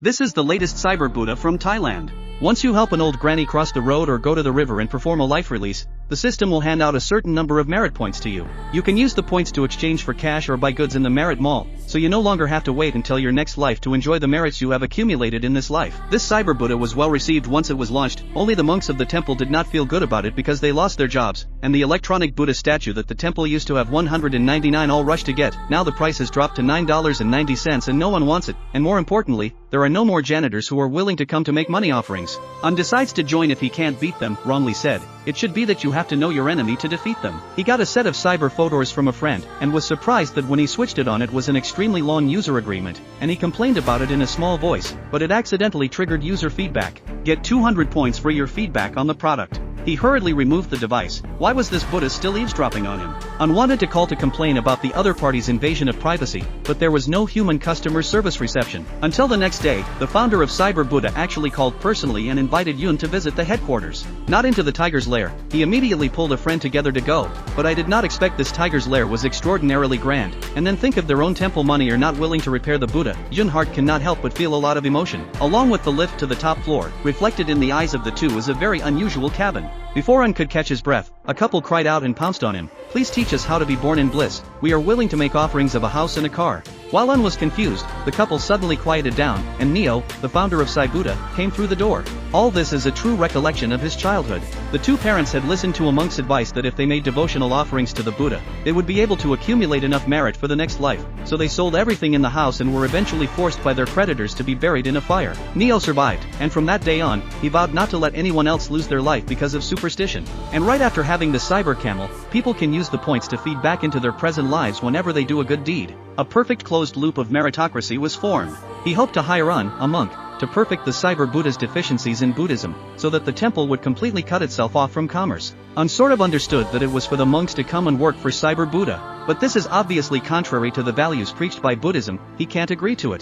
This is the latest Cyber Buddha from Thailand. Once you help an old granny cross the road or go to the river and perform a life release, the system will hand out a certain number of merit points to you. You can use the points to exchange for cash or buy goods in the Merit Mall, so you no longer have to wait until your next life to enjoy the merits you have accumulated in this life. This Cyber Buddha was well received once it was launched, only the monks of the temple did not feel good about it because they lost their jobs, and the electronic Buddha statue that the temple used to have 199 all rushed to get. Now the price has dropped to $9.90 and no one wants it, and more importantly, there are no more janitors who are willing to come to make money offerings. Un decides to join if he can't beat them, wrongly said. It should be that you have to know your enemy to defeat them. He got a set of cyber photos from a friend, and was surprised that when he switched it on it was an extremely long user agreement, and he complained about it in a small voice, but it accidentally triggered user feedback. Get 200 points for your feedback on the product. He hurriedly removed the device. Why was this Buddha still eavesdropping on him? Un wanted to call to complain about the other party's invasion of privacy, but there was no human customer service reception. Until the next day, the founder of Cyber Buddha actually called personally and invited Yun to visit the headquarters. Not into the tiger's lair, he immediately pulled a friend together to go, but I did not expect this tiger's lair was extraordinarily grand, and then think of their own temple money are not willing to repair the Buddha. Yun heart cannot help but feel a lot of emotion. Along with the lift to the top floor, reflected in the eyes of the two is a very unusual cabin. Before Un could catch his breath, a couple cried out and pounced on him. Please teach us how to be born in bliss. We are willing to make offerings of a house and a car. While Un was confused, the couple suddenly quieted down, and Neo, the founder of Cyber Buddha, came through the door. All this is a true recollection of his childhood. The two parents had listened to a monk's advice that if they made devotional offerings to the Buddha, they would be able to accumulate enough merit for the next life, so they sold everything in the house and were eventually forced by their creditors to be buried in a fire. Neo survived, and from that day on, he vowed not to let anyone else lose their life because of superstition. And right after having the Cyber Camel, people can use the points to feed back into their present lives whenever they do a good deed. A perfect closed loop of meritocracy was formed. He hoped to hire Un, a monk, to perfect the Cyber Buddha's deficiencies in Buddhism, so that the temple would completely cut itself off from commerce. Un sort of understood that it was for the monks to come and work for Cyber Buddha, but this is obviously contrary to the values preached by Buddhism. He can't agree to it.